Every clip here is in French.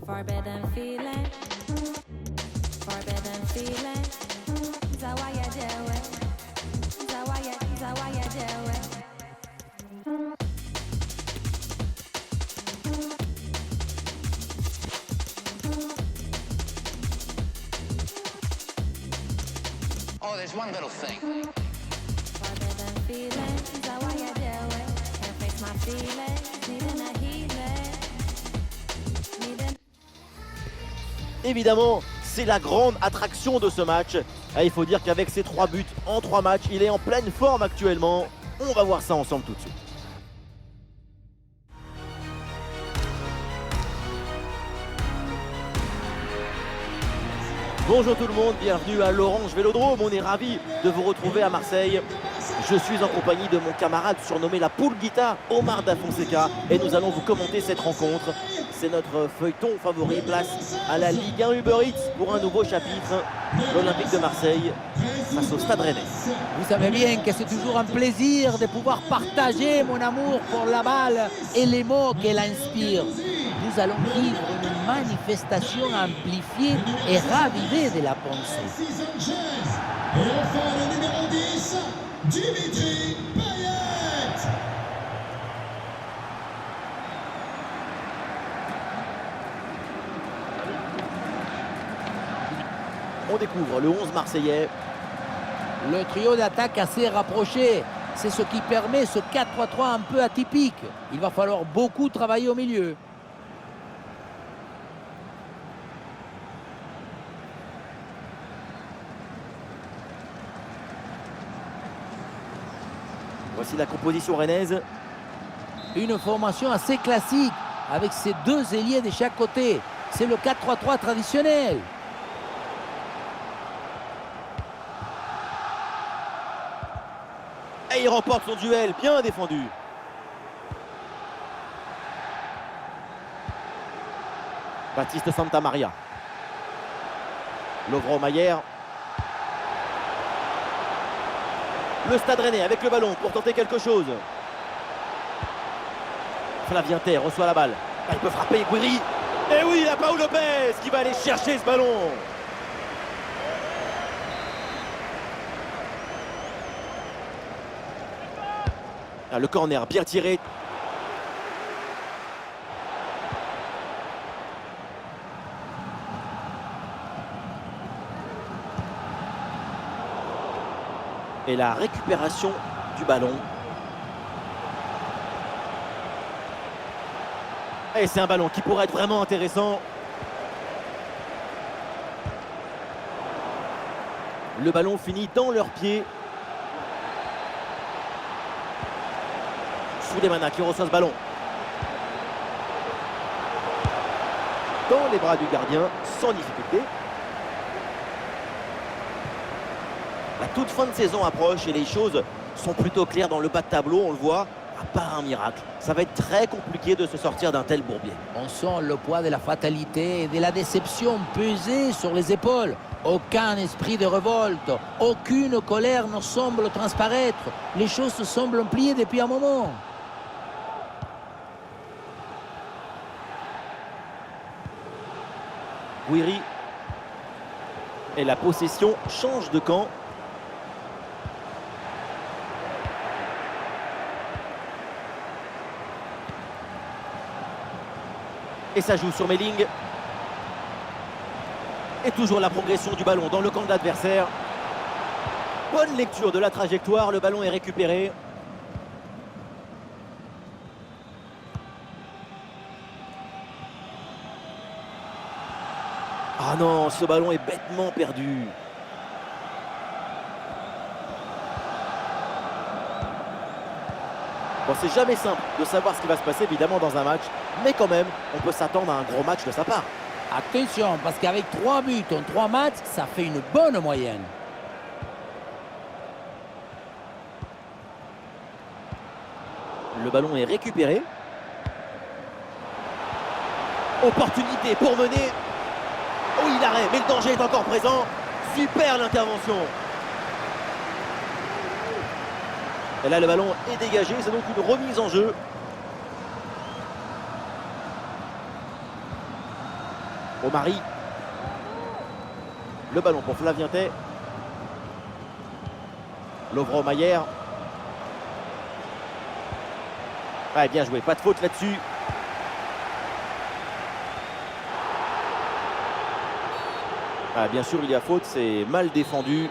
Forbidden feeling, forbidden feeling. Zawaya jewe, zawaya jewe. Oh, there's one little thing. Forbidden feeling, zawaya jewe. Can't face my feelings, needing a healing. Évidemment, c'est la grande attraction de ce match. Ah, il faut dire qu'avec ses 3 buts en 3 matchs, il est en pleine forme actuellement. On va voir ça ensemble tout de suite. Bonjour tout le monde, bienvenue à l'Orange Vélodrome. On est ravis de vous retrouver à Marseille. Je suis en compagnie de mon camarade surnommé la poule guitare, Omar Da Fonseca, et nous allons vous commenter cette rencontre. C'est notre feuilleton favori, place à la Ligue 1 Uber Eats pour un nouveau chapitre, l'Olympique de Marseille face au Stade Rennais. Vous savez bien que c'est toujours un plaisir de pouvoir partager mon amour pour la balle et les mots qu'elle inspire. Nous allons vivre une manifestation amplifiée et ravivée de la pensée. Et enfin le numéro 10, Dimitri Payet. On découvre le 11 marseillais. Le trio d'attaque assez rapproché, c'est ce qui permet ce 4-3-3 un peu atypique. Il va falloir beaucoup travailler au milieu. Voici la composition rennaise. Une formation assez classique avec ses 2 ailiers de chaque côté. C'est le 4-3-3 traditionnel. Et il remporte son duel, bien défendu. Baptiste Santamaria. Lovro Mayer. Le Stade Rennais avec le ballon pour tenter quelque chose. Flavien Ter reçoit la balle. Ah, il peut frapper Guiri. Et oui, la Paul Lopez qui va aller chercher ce ballon. Ah, le corner bien tiré. Et la récupération du ballon. Et c'est un ballon qui pourrait être vraiment intéressant. Le ballon finit dans leurs pieds. Souleymana qui reçoit ce ballon. Dans les bras du gardien, sans difficulté. La toute fin de saison approche et les choses sont plutôt claires dans le bas de tableau, on le voit, à part un miracle. Ça va être très compliqué de se sortir d'un tel bourbier. On sent le poids de la fatalité et de la déception peser sur les épaules. Aucun esprit de révolte, aucune colère ne semble transparaître. Les choses se semblent pliées depuis un moment. Guiri. Et la possession change de camp. Et ça joue sur Melling. Et toujours la progression du ballon dans le camp de l'adversaire. Bonne lecture de la trajectoire, le ballon est récupéré. Ah non, ce ballon est bêtement perdu. Bon, c'est jamais simple de savoir ce qui va se passer évidemment dans un match, mais quand même, on peut s'attendre à un gros match de sa part. Attention, parce qu'avec 3 buts en 3 matchs, ça fait une bonne moyenne. Le ballon est récupéré. Opportunité pour mener. Oui, l'arrêt, mais le danger est encore présent. Super l'intervention. Et là, le ballon est dégagé. C'est donc une remise en jeu. Omari. Le ballon pour Flavien Tay. Lovro Mayer. Ouais, bien joué, pas de faute là-dessus. Ah, bien sûr, il y a faute, c'est mal défendu.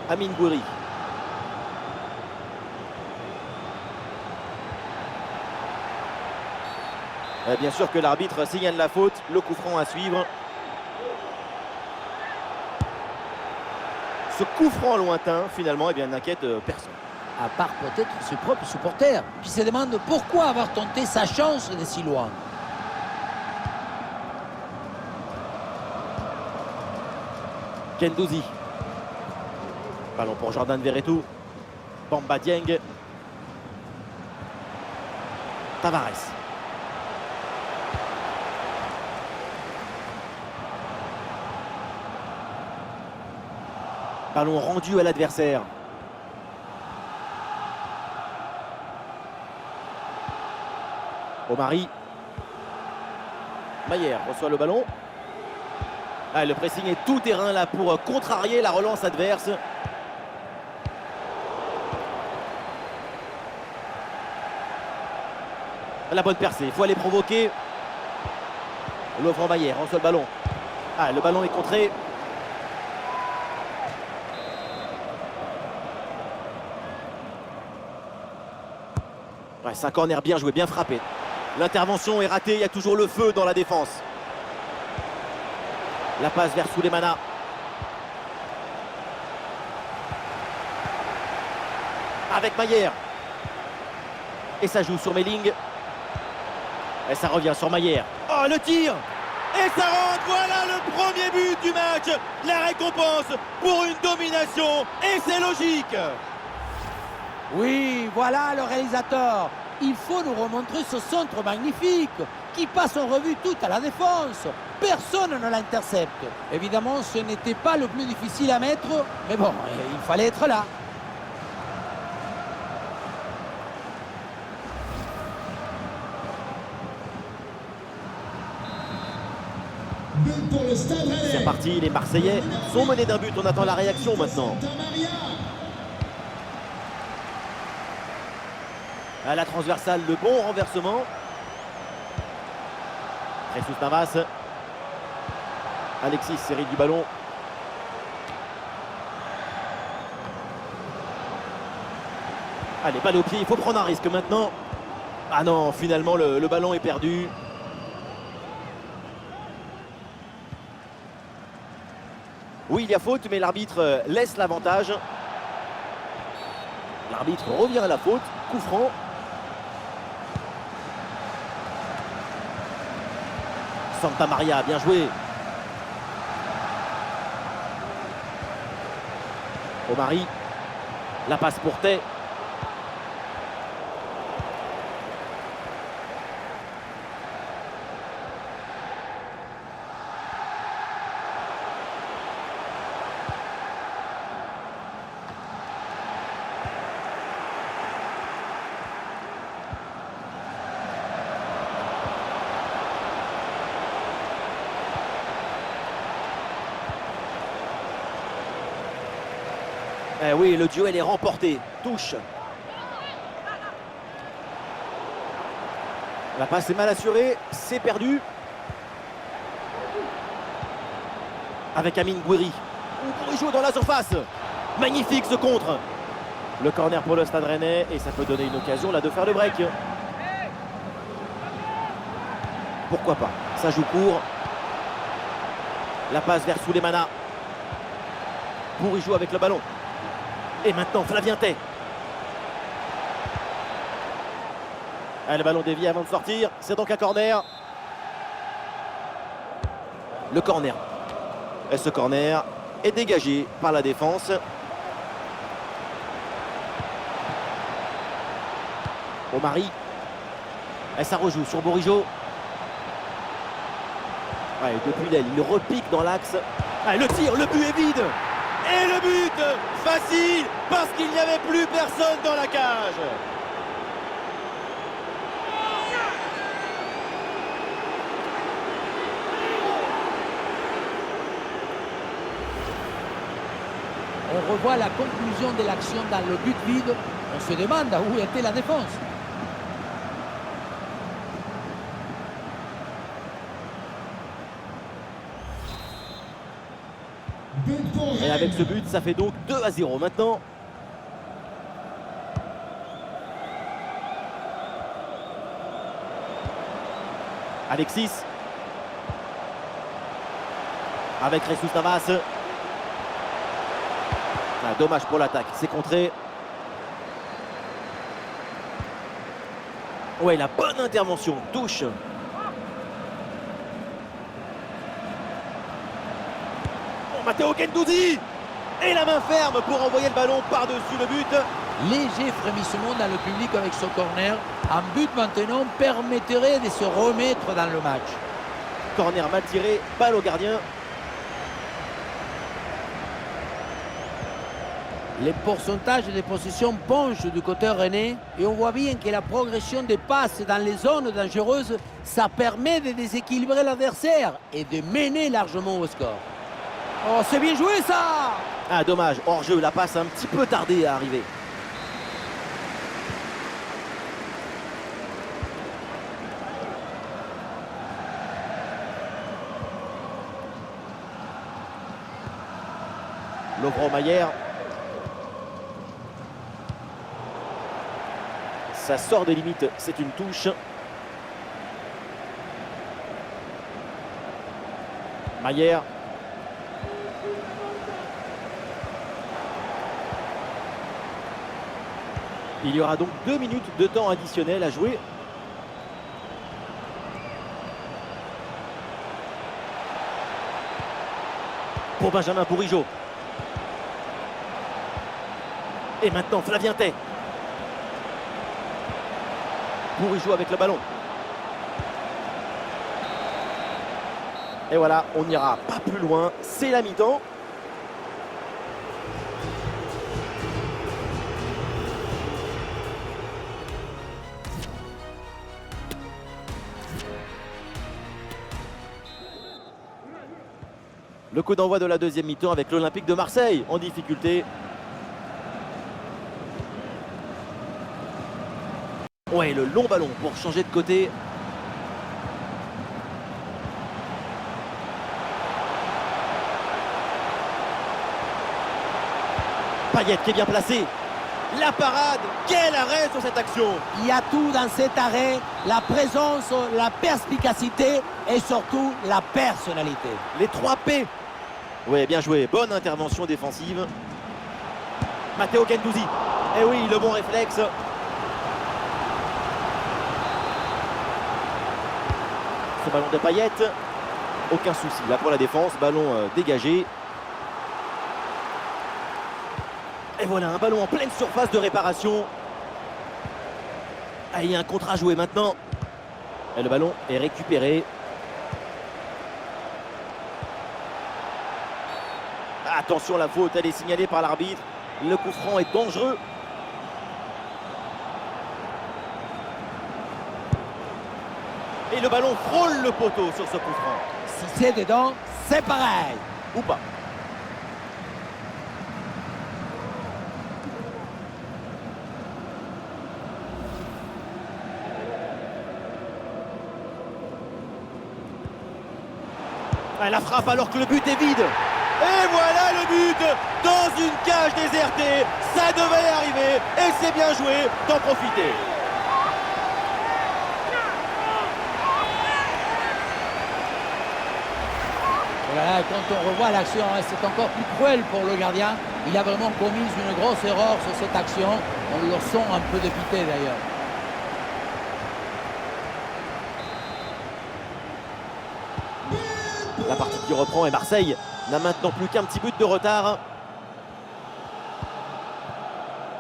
Amine Gouiri. Bien sûr que l'arbitre signale la faute, le coup franc à suivre. Ce coup franc lointain, finalement, eh bien, n'inquiète personne. À part peut-être ses propres supporters, qui se demandent pourquoi avoir tenté sa chance de si loin. Gendouzi. Ballon pour Jordan Verretou. Bamba Dieng. Tavares. Ballon rendu à l'adversaire. Omari. Mayer reçoit le ballon. Ah, le pressing est tout terrain là pour contrarier la relance adverse. La bonne percée, il faut aller provoquer. Lovro Mayer reçoit le ballon. Ah, le ballon est contré. Ouais, c'est un corner bien joué, bien frappé. L'intervention est ratée, il y a toujours le feu dans la défense. La passe vers Souleymana. Avec Mayer. Et ça joue sur Melling. Et ça revient sur Mayer. Oh, le tir! Et ça rentre, voilà le premier but du match. La récompense pour une domination. Et c'est logique. Oui, voilà le réalisateur. Il faut nous remontrer ce centre magnifique qui passe en revue toute à la défense. Personne ne l'intercepte. Évidemment, ce n'était pas le plus difficile à mettre, mais bon, il fallait être là. But pour le Stade Rennais. C'est parti, les Marseillais sont menés d'un but. On attend la réaction maintenant. Santa Maria. À la transversale, le bon renversement. Jesus Navas. Alexis série du ballon. Allez, balle au pied, il faut prendre un risque maintenant. Ah non, finalement le ballon est perdu. Oui, il y a faute, mais l'arbitre laisse l'avantage. L'arbitre revient à la faute. Coup franc. Santa Maria, bien joué. Omari. La passe pour Tay. Eh oui, le duel est remporté. Touche. La passe est mal assurée. C'est perdu. Avec Amine Gouiri. Il joue dans la surface. Magnifique ce contre. Le corner pour le Stade Rennais. Et ça peut donner une occasion là de faire le break. Pourquoi pas. Ça joue court. La passe vers Souleymana. Pour jouer avec le ballon. Et maintenant, Flavien Tay. Ah, le ballon dévié avant de sortir. C'est donc un corner. Le corner. Et ce corner est dégagé par la défense. Omari. Et ça rejoue sur Bourigeaud. Ouais, depuis l'aile, il repique dans l'axe. Ah, le tir, le but est vide. Et le but facile parce qu'il n'y avait plus personne dans la cage. On revoit la conclusion de l'action dans le but vide. On se demande où était la défense. But pour Et avec Rennes. ce but, ça fait donc 2-0 maintenant. Alexis. Avec Jesus Navas. Ah, dommage pour l'attaque, c'est contré. Ouais, la bonne intervention, touche. Oh, Matteo Guendouzi. Et la main ferme pour envoyer le ballon par-dessus le but. Léger frémissement dans le public avec ce corner. Un but maintenant permettrait de se remettre dans le match. Corner mal tiré, balle au gardien. Les pourcentages de possession penchent du côté rennais et on voit bien que la progression des passes dans les zones dangereuses, ça permet de déséquilibrer l'adversaire et de mener largement au score. Oh, c'est bien joué ça! Ah, dommage, hors jeu, la passe a un petit peu tardé à arriver. Lovro-Mayer. Ça sort des limites, c'est une touche. Mayer. Il y aura donc 2 minutes de temps additionnel à jouer. Pour Benjamin Bourigeaud. Et maintenant Flavien Tay. Bourigeaud avec le ballon. Et voilà, on n'ira pas plus loin. C'est la mi-temps. Le coup d'envoi de la deuxième mi-temps avec l'Olympique de Marseille en difficulté. Ouais, le long ballon pour changer de côté. Payet qui est bien placé. La parade, quel arrêt sur cette action. Il y a tout dans cet arrêt, la présence, la perspicacité et surtout la personnalité. Les 3 P. Ouais, bien joué, bonne intervention défensive. Matteo Guendouzi. Eh oui, le bon réflexe. Ce ballon de Payet. Aucun souci là pour la défense, ballon dégagé. Et voilà, un ballon en pleine surface de réparation. Ah, il y a un contre à jouer maintenant. Et le ballon est récupéré. Attention, la faute, elle est signalée par l'arbitre. Le coup franc est dangereux. Et le ballon frôle le poteau sur ce coup franc. Si c'est dedans, c'est pareil. Ou pas. Ah, la frappe alors que le but est vide. Et voilà le but dans une cage désertée. Ça devait arriver et c'est bien joué d'en profiter. Voilà, quand on revoit l'action, c'est encore plus cruel pour le gardien. Il a vraiment commis une grosse erreur sur cette action. On le sent un peu dépité d'ailleurs. La partie qui reprend et Marseille n'a maintenant plus qu'un petit but de retard.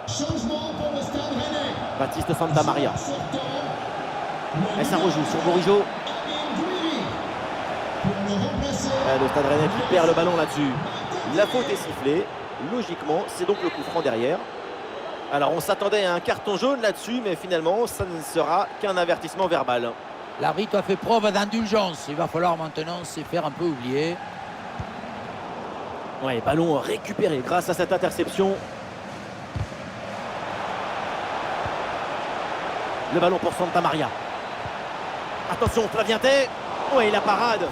Changement pour le Stade Rennais. Baptiste Santamaria. Et ça rejoue sur Bourigeaud. Le Stade Rennais qui perd le ballon là-dessus. La faute est sifflée. Logiquement, c'est donc le coup franc derrière. Alors on s'attendait à un carton jaune là-dessus, mais finalement, ça ne sera qu'un avertissement verbal. L'arbitre a fait preuve d'indulgence. Il va falloir maintenant se faire un peu oublier. Ouais, ballon récupéré grâce à cette interception. Le ballon pour Santamaria. Attention, Flavientet. Oui, la parade.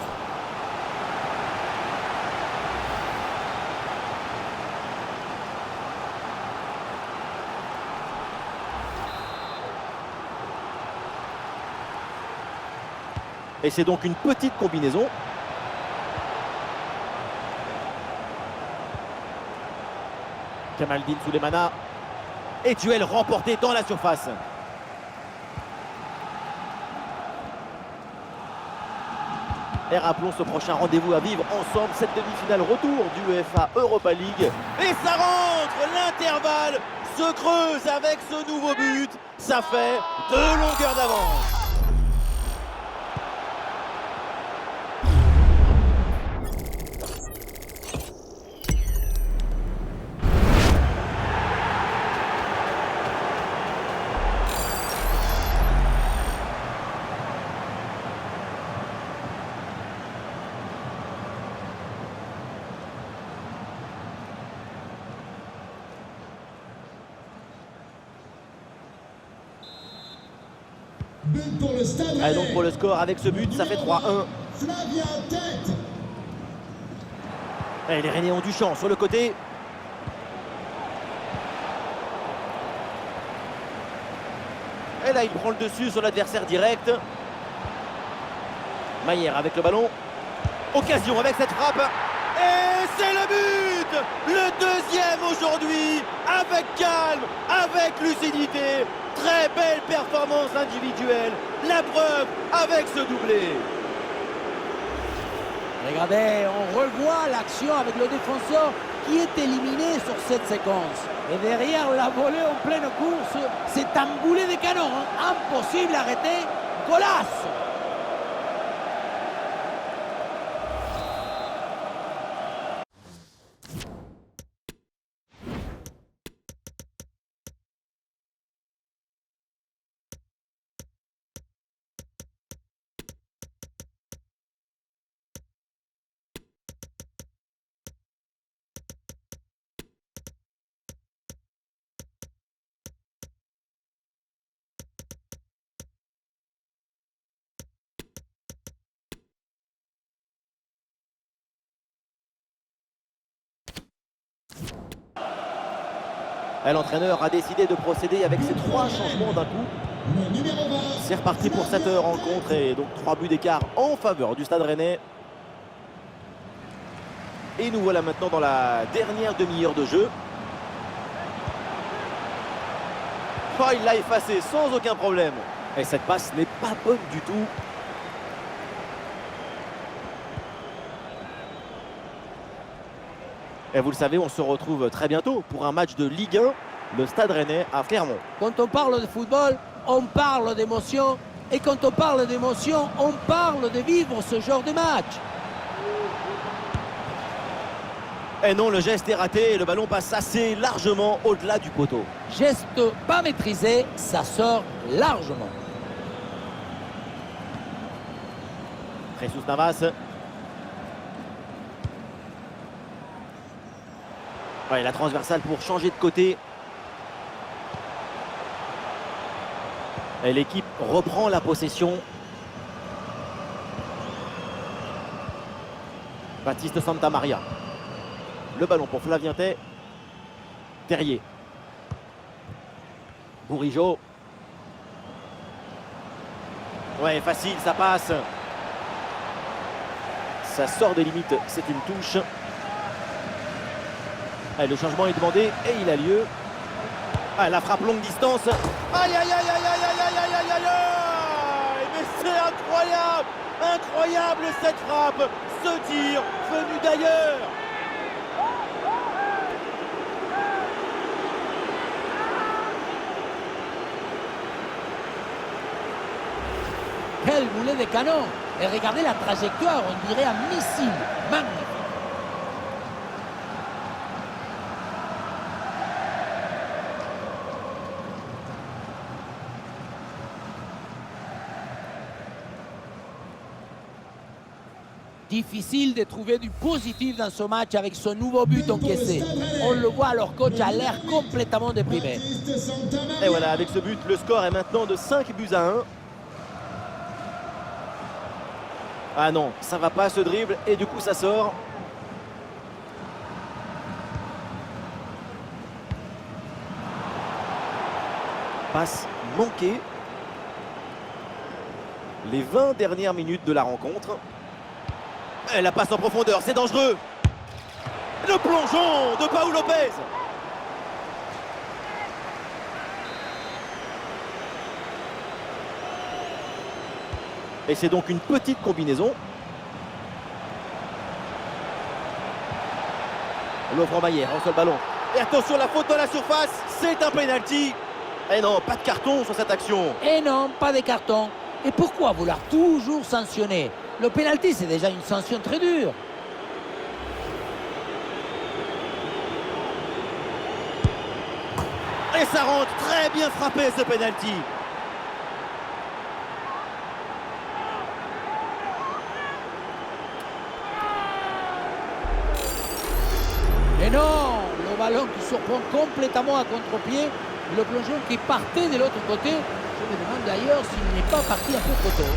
Et c'est donc une petite combinaison. Kamaldine Soulemana. Et duel remporté dans la surface. Et rappelons ce prochain rendez-vous à vivre ensemble, cette demi-finale retour du UEFA Europa League. Et ça rentre, l'intervalle se creuse avec ce nouveau but. Ça fait 2 longueurs d'avance. But pour le Stade Allez, Rennais. donc pour le score, avec ce but, ça fait 3-1. Flavientet. Et les Rennais ont du champ sur le côté. Et là, il prend le dessus sur l'adversaire direct. Maillère avec le ballon. Occasion avec cette frappe. Et c'est le but! Le deuxième aujourd'hui, avec calme, avec lucidité. Très belle performance individuelle. La preuve avec ce doublé. Regardez, on revoit l'action avec le défenseur qui est éliminé sur cette séquence. Et derrière la volée en pleine course, c'est un boulet de canon. Hein. Impossible à arrêter. Golasso! L'entraîneur a décidé de procéder avec ces 3 changements d'un coup. Le numéro 20. C'est reparti pour cette rencontre et donc 3 buts d'écart en faveur du Stade Rennais. Et nous voilà maintenant dans la dernière demi-heure de jeu. Oh, il l'a effacé sans aucun problème. Et cette passe n'est pas bonne du tout. Et vous le savez, on se retrouve très bientôt pour un match de Ligue 1. Le Stade Rennais à Clermont. Quand on parle de football, on parle d'émotion. Et quand on parle d'émotion, on parle de vivre ce genre de match. Et non, le geste est raté et le ballon passe assez largement au-delà du poteau. Geste pas maîtrisé, ça sort largement. Jesus Navas. Ouais, la transversale pour changer de côté. Et l'équipe reprend la possession. Baptiste Santamaria. Le ballon pour Flavientet. Terrier. Bourigeaud. Ouais, facile, ça passe. Ça sort des limites, c'est une touche. Allez, le changement est demandé et il a lieu. Ah, la frappe longue distance. Aïe, aïe, aïe, aïe, aïe, aïe, aïe, aïe, aïe, aïe, aïe. Mais c'est incroyable. Incroyable cette frappe. Ce tir venu d'ailleurs. tel boulet de canon. Et regardez la trajectoire, on dirait un missile. Magnifique. Difficile de trouver du positif dans ce match avec ce nouveau but encaissé. On le voit, leur coach a l'air complètement déprimé. Et voilà, avec ce but, le score est maintenant de 5-1. Ah non, ça va pas ce dribble et du coup ça sort. Passe manquée. Les 20 dernières minutes de la rencontre. Et la passe en profondeur, c'est dangereux. Le plongeon de Paul Lopez. Et c'est donc une petite combinaison. Lovre-Mayer reçoit le ballon. Et attention, la faute dans la surface, c'est un penalty. Et non, pas de carton sur cette action. Et non, pas de carton. Et pourquoi vouloir toujours sanctionner? Le pénalty, c'est déjà une sanction très dure. Et ça rentre, très bien frappé ce penalty. Et non, le ballon qui surprend complètement à contre-pied. Le plongeon qui partait de l'autre côté. Je me demande d'ailleurs s'il n'est pas parti un peu trop tôt.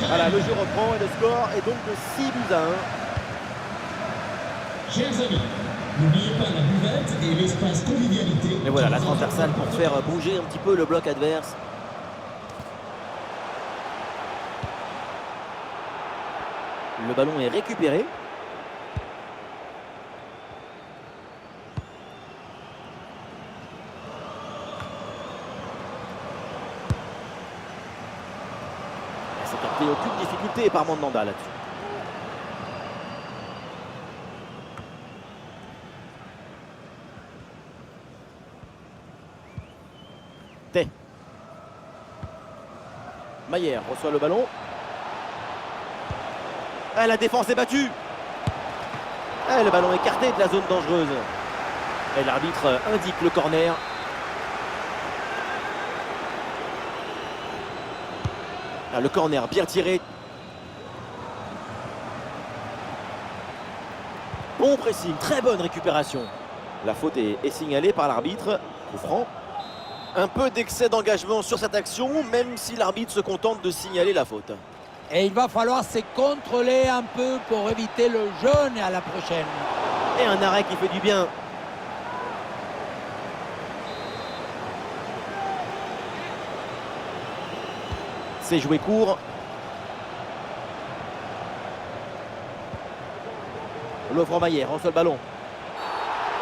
Voilà, le jeu reprend et le score est donc de 6-1. Chers amis, n'oubliez pas la buvette et l'espace convivialité. Et voilà, la transversale pour faire bouger un petit peu le bloc adverse. Le ballon est récupéré. Et aucune difficulté par Mandanda là-dessus. Té. Mayer reçoit le ballon. Ah, la défense est battue. Ah, le ballon écarté de la zone dangereuse. Et l'arbitre indique le corner. Ah, le corner bien tiré. Bon pressing, très bonne récupération. La faute est signalée par l'arbitre. Coup franc. Un peu d'excès d'engagement sur cette action, même si l'arbitre se contente de signaler la faute. Et il va falloir se contrôler un peu pour éviter le jaune à la prochaine. Et un arrêt qui fait du bien. C'est joué court. Lovre-Mayer reçoit le ballon.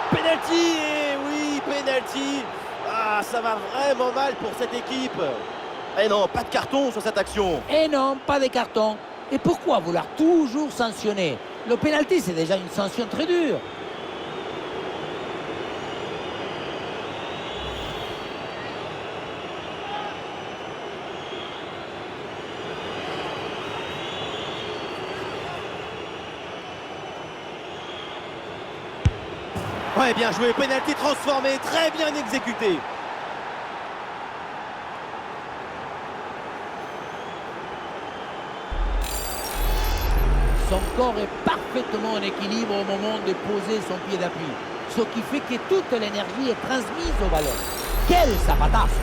Penalty, et oui, penalty. Ah, ça va vraiment mal pour cette équipe. Et non, pas de carton sur cette action. Et non, pas de carton. Et pourquoi vouloir toujours sanctionner? Le pénalty, c'est déjà une sanction très dure. Ouais, bien joué, penalty transformé, très bien exécuté. Son corps est parfaitement en équilibre au moment de poser son pied d'appui. Ce qui fait que toute l'énergie est transmise au ballon. Quel zapatazo!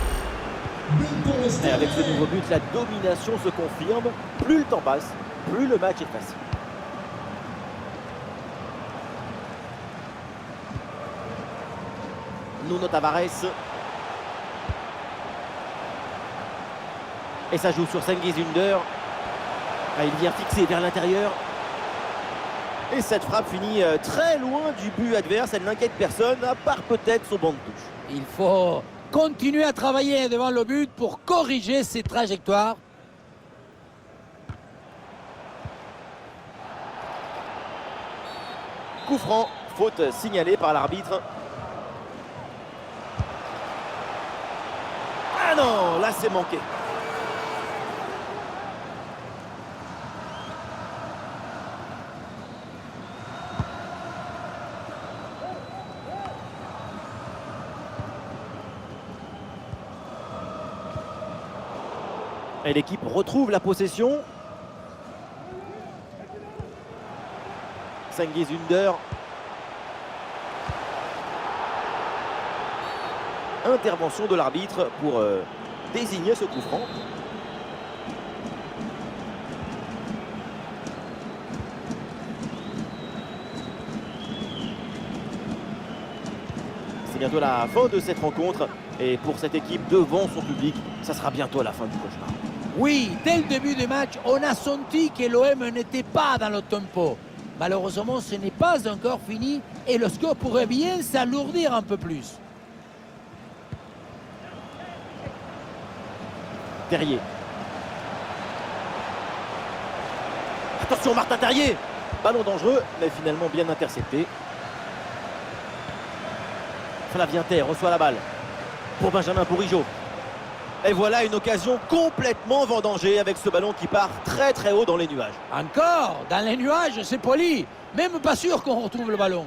Et avec ce nouveau but, la domination se confirme. Plus le temps passe, plus le match est facile. Nuno Tavares. Et ça joue sur Cengiz Ünder. Ah, il vient fixer vers l'intérieur. Et cette frappe finit très loin du but adverse. Elle n'inquiète personne, à part peut-être son banc de touche. Il faut continuer à travailler devant le but pour corriger ses trajectoires. Coup franc, faute signalée par l'arbitre. Ah non, là c'est manqué. Et l'équipe retrouve la possession. Cengiz Ünder. Intervention de l'arbitre pour désigner ce coup franc. C'est bientôt la fin de cette rencontre. Et pour cette équipe devant son public, ça sera bientôt la fin du cauchemar. Oui, dès le début du match, on a senti que l'OM n'était pas dans le tempo. Malheureusement, ce n'est pas encore fini et le score pourrait bien s'alourdir un peu plus. Terrier. Attention, Martin Terrier. Ballon dangereux, mais finalement bien intercepté. Flavien Ter reçoit la balle pour Benjamin Bourigeaud. Et voilà une occasion complètement vendangée avec ce ballon qui part très très haut dans les nuages. Encore dans les nuages, c'est poli. Même pas sûr qu'on retrouve le ballon.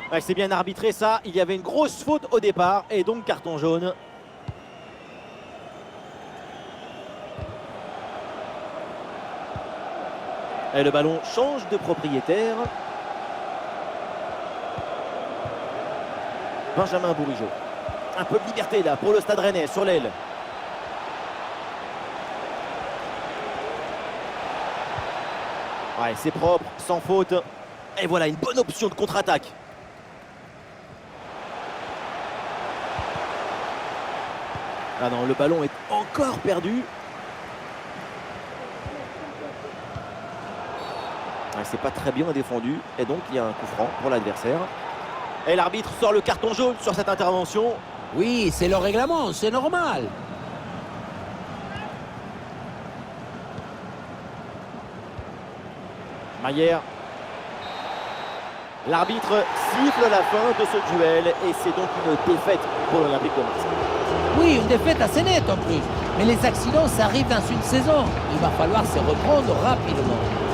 Ouais, c'est bien arbitré ça. Il y avait une grosse faute au départ et donc carton jaune. Et le ballon change de propriétaire. Benjamin Bourigeaud. Un peu de liberté là pour le Stade Rennais sur l'aile. Ouais, c'est propre, sans faute. Et voilà une bonne option de contre-attaque. Ah non, le ballon est encore perdu. Ouais, c'est pas très bien défendu. Et donc il y a un coup franc pour l'adversaire. Et l'arbitre sort le carton jaune sur cette intervention. Oui, c'est le règlement, c'est normal. Maillère. L'arbitre siffle la fin de ce duel et c'est donc une défaite pour l'Olympique de Marseille. Oui, une défaite assez nette en plus. Mais les accidents, ça arrive dans une saison. Il va falloir se reprendre rapidement.